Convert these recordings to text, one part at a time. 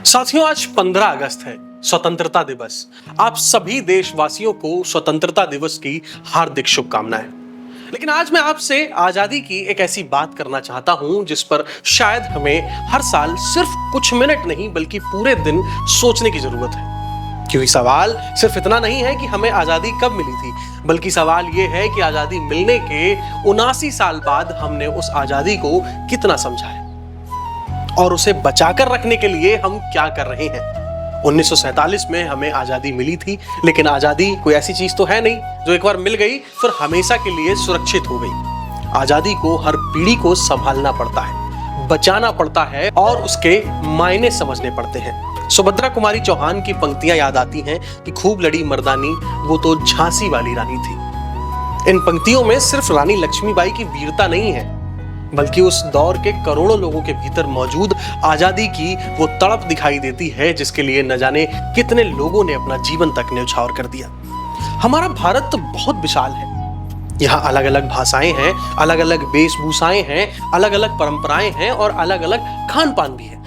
साथियों, आज 15 अगस्त है, स्वतंत्रता दिवस। आप सभी देशवासियों को स्वतंत्रता दिवस की हार्दिक शुभकामनाएं। लेकिन आज मैं आपसे आजादी की एक ऐसी बात करना चाहता हूं जिस पर शायद हमें हर साल सिर्फ कुछ मिनट नहीं बल्कि पूरे दिन सोचने की जरूरत है। क्योंकि सवाल सिर्फ इतना नहीं है कि हमें आजादी कब मिली थी, बल्कि सवाल यह है कि आजादी मिलने के 79 साल बाद हमने उस आजादी को कितना समझा है और उसे बचाकर रखने के लिए हम क्या कर रहे हैं। 1947 में हमें आजादी मिली थी, लेकिन आजादी कोई ऐसी चीज तो है नहीं जो एक बार मिल गई फिर हमेशा के लिए सुरक्षित हो गई। आजादी को हर पीढ़ी को संभालना पड़ता है, बचाना पड़ता है और उसके मायने समझने पड़ते हैं। सुभद्रा कुमारी चौहान की पंक्तियां याद आती हैं कि खूब लड़ी मर्दानी, वो तो झांसी वाली रानी थी। इन पंक्तियों में सिर्फ रानी लक्ष्मीबाई की वीरता नहीं है, बल्कि उस दौर के करोड़ों लोगों के भीतर मौजूद आजादी की वो तड़प दिखाई देती है जिसके लिए न जाने कितने लोगों ने अपना जीवन तक न्यौछावर कर दिया। हमारा भारत तो बहुत विशाल है। यहाँ अलग अलग भाषाएं हैं, अलग अलग वेशभूषाएं हैं, अलग अलग परंपराएं हैं और अलग अलग खान पान भी है।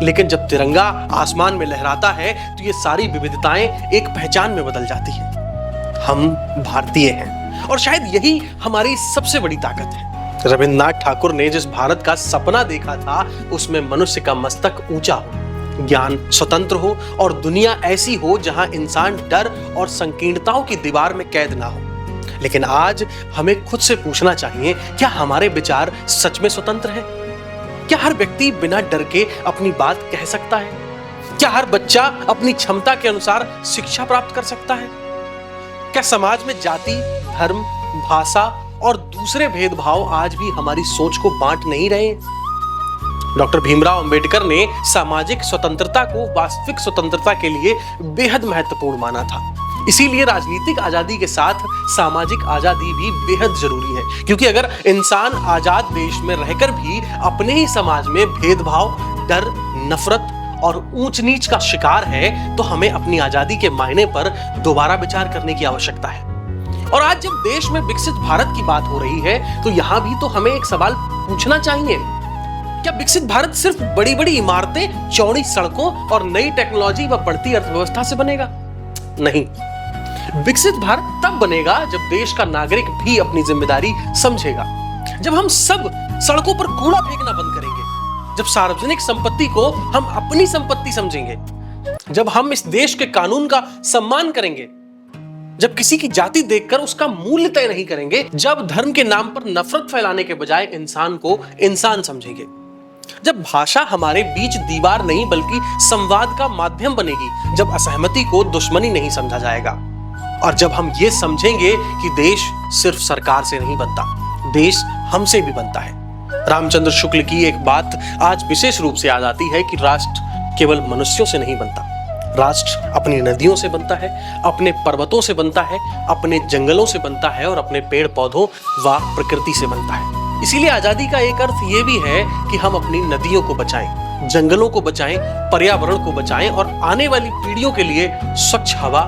लेकिन जब तिरंगा आसमान में लहराता है तो ये सारी विविधताएं एक पहचान में बदल जाती है। हम भारतीय हैं और शायद यही हमारी सबसे बड़ी ताकत है। रविंद्रनाथ ठाकुर ने जिस भारत का सपना देखा था उसमें मनुष्य का मस्तक ऊंचा हो, ज्ञान स्वतंत्र हो और दुनिया ऐसी हो जहां इंसान डर और संकीर्णताओं की दीवार में कैद ना हो। लेकिन आज हमें खुद से पूछना चाहिए, क्या हमारे विचार सच में स्वतंत्र हैं? क्या हर व्यक्ति बिना डर के अपनी बात कह सकता है? क्या हर बच्चा अपनी क्षमता के अनुसार शिक्षा प्राप्त कर सकता है? क्या समाज में जाति, धर्म, भाषा और दूसरे भेदभाव आज भी हमारी सोच को बांट नहीं रहे? डॉक्टर भीमराव अंबेडकर ने सामाजिक स्वतंत्रता को वास्तविक स्वतंत्रता के लिए बेहद महत्वपूर्ण माना था। इसीलिए राजनीतिक आजादी के साथ सामाजिक आजादी भी बेहद जरूरी है, क्योंकि अगर इंसान आजाद देश में रहकर भी अपने ही समाज में भेदभाव, डर, नफरत और ऊंच नीच का शिकार है तो हमें अपनी आजादी के मायने पर दोबारा विचार करने की आवश्यकता है। और आज जब देश में विकसित भारत की बात हो रही है तो यहां भी तो हमें एक सवाल पूछना चाहिए, क्या विकसित भारत सिर्फ बड़ी बड़ी इमारतें, चौड़ी सड़कों और नई टेक्नोलॉजी व बढ़ती अर्थव्यवस्था से बनेगा? नहीं, विकसित भारत तब बनेगा जब देश का नागरिक भी अपनी जिम्मेदारी समझेगा, जब हम सब सड़कों पर कूड़ा फेंकना बंद करेंगे, जब सार्वजनिक संपत्ति को हम अपनी संपत्ति समझेंगे, जब हम इस देश के कानून का सम्मान करेंगे, जब किसी की जाति देखकर उसका मूल्य तय नहीं करेंगे, जब धर्म के नाम पर नफरत फैलाने के बजाय इंसान को इंसान समझेंगे, जब भाषा हमारे बीच दीवार नहीं बल्कि संवाद का माध्यम बनेगी, जब असहमति को दुश्मनी नहीं समझा जाएगा और जब हम ये समझेंगे कि देश सिर्फ सरकार से नहीं बनता, देश हमसे भी बनता है। रामचंद्र शुक्ल की एक बात आज विशेष रूप से याद आती है कि राष्ट्र केवल मनुष्यों से नहीं बनता, राष्ट्र अपनी नदियों से बनता है, अपने पर्वतों से बनता है, अपने जंगलों से बनता है और अपने पेड़ पौधों व प्रकृति से बनता है। इसीलिए आजादी का एक अर्थ ये भी है कि हम अपनी नदियों को बचाएं, जंगलों को बचाएं, पर्यावरण को बचाएं और आने वाली पीढ़ियों के लिए स्वच्छ हवा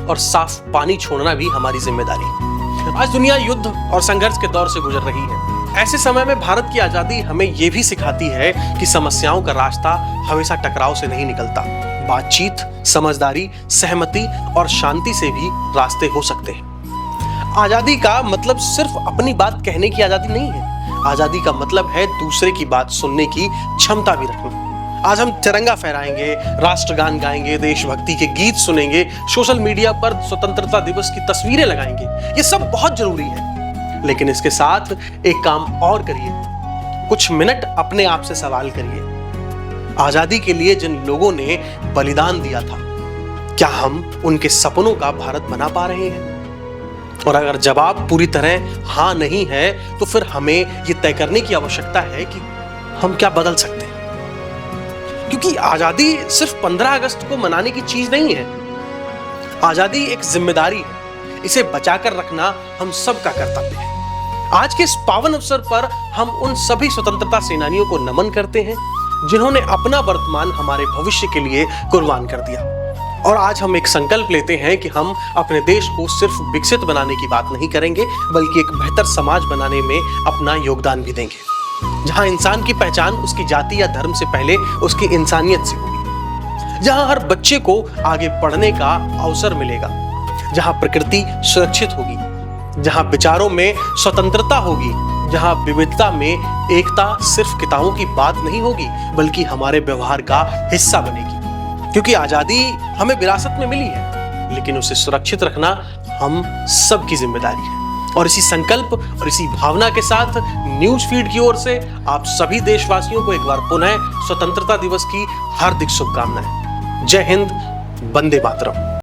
और साफ पानी छोड़ना भी हमारी जिम्मेदारी है। आज दुनिया युद्ध और संघर्ष के दौर से गुजर रही है। ऐसे समय में भारत की आजादी हमें यह भी सिखाती है कि समस्याओं का रास्ता हमेशा टकराव से नहीं निकलता। बातचीत, समझदारी, सहमति और शांति से भी रास्ते हो सकते हैं। आजादी का मतलब सिर्फ अपनी बात कहने की आजादी नहीं है, आजादी का मतलब है दूसरे की बात सुनने की क्षमता भी रखना। आज हम तिरंगा फहराएंगे, राष्ट्रगान गाएंगे, देशभक्ति के गीत सुनेंगे, सोशल मीडिया पर स्वतंत्रता दिवस की तस्वीरें लगाएंगे। ये सब बहुत जरूरी है, लेकिन इसके साथ एक काम और करिए, कुछ मिनट अपने आप से सवाल करिए, आजादी के लिए जिन लोगों ने बलिदान दिया था, क्या हम उनके सपनों का भारत बना पा रहे हैं? और अगर जवाब पूरी तरह हाँ नहीं है तो फिर हमें यह तय करने की आवश्यकता है कि हम क्या बदल सकते हैं। क्योंकि आजादी सिर्फ 15 अगस्त को मनाने की चीज नहीं है, आजादी एक जिम्मेदारी है, इसे बचाकर रखना हम सबका कर्तव्य है। आज के इस पावन अवसर पर हम उन सभी स्वतंत्रता सेनानियों को नमन करते हैं जिन्होंने अपना वर्तमान हमारे भविष्य के लिए कुर्बान कर दिया। और आज हम एक संकल्प लेते हैं कि हम अपने देश को सिर्फ विकसित बनाने की बात नहीं करेंगे, बल्कि एक बेहतर समाज बनाने में अपना योगदान भी देंगे, जहां इंसान की पहचान उसकी जाति या धर्म से पहले उसकी इंसानियत से होगी। जहां हर बच्चे को आगे पढ़ने का अवसर मिलेगा, जहां प्रकृति सुरक्षित होगी, जहां विचारों में स्वतंत्रता होगी, जहां विविधता में एकता सिर्फ किताबों की बात नहीं होगी बल्कि हमारे व्यवहार का हिस्सा बनेगी। क्योंकि आजादी हमें विरासत में मिली है, लेकिन उसे सुरक्षित रखना हम सबकी जिम्मेदारी है। और इसी संकल्प और इसी भावना के साथ न्यूज फीड की ओर से आप सभी देशवासियों को एक बार पुनः स्वतंत्रता दिवस की हार्दिक शुभकामनाएं। जय हिंद, वंदे मातरम।